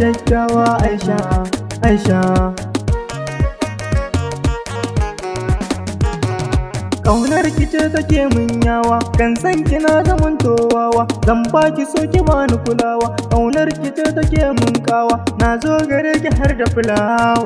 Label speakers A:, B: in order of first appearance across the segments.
A: kyakkyawa Aisha, Aisha. Ƙaunar ki ce take min yawa, kan san kina zaman towawa, zan baki so ki bani kulawa. Ƙaunar ki ce take min kawa, na zo gare ki har da fulawa.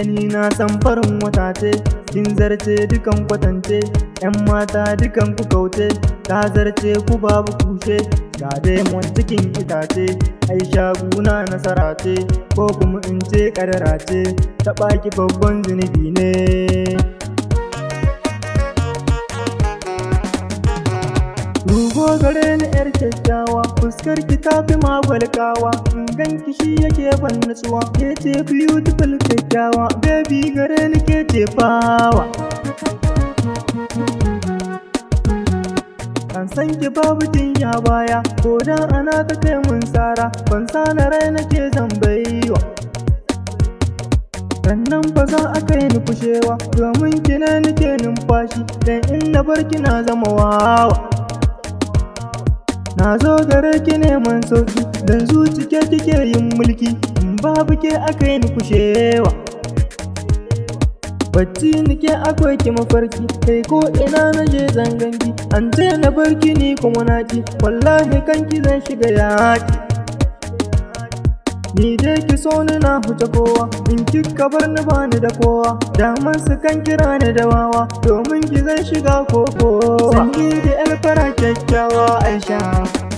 A: Ni na san farin wata ce, kin zarce dukan kwatance, 'yan mata dukan ku kauce, ta zarce ku babu kushe, ga demon cikin itace, Aisha guna nasara ce, ko kuma in ce kadara ce, taɓa ki babban zunubi ne. Rugo gare ni 'yar kyakkyawa, fuskar ki ta fi magwalkawa, in ganki shi yake ban nutsuwa, ke ce beautiful kyakkyawa, baby gare ni ke ce fawa. An san ki babu jinya baya, ko da ana ta kai mun tsara, ban sana rai nake zan baiwa. Sannan ba za a kai ni kushewa, domin ki ne nake numfashi, dan in na bar ki na zama wawa. Na zo gare ki neman sauki, dan zuciya kike yin mulki, in babu ke aka yi ni kushewa. Bacci nike akwai ki mafarki, kai ko ina na je zanganki, an ce na barki ni kuma na ci, wallahi kanki zan shiga yaki. Ni dai ki so ni na huce kowa, in kika bar ni bani da kowa, daman su kan kira ni da wawa, domin ki zan shiga kokowa. Sanni da yar fara kyakkyawa Aisha,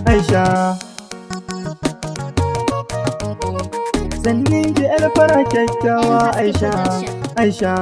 A: Aisha. Sanni da yar fara kyakkyawa Aisha, Aisha.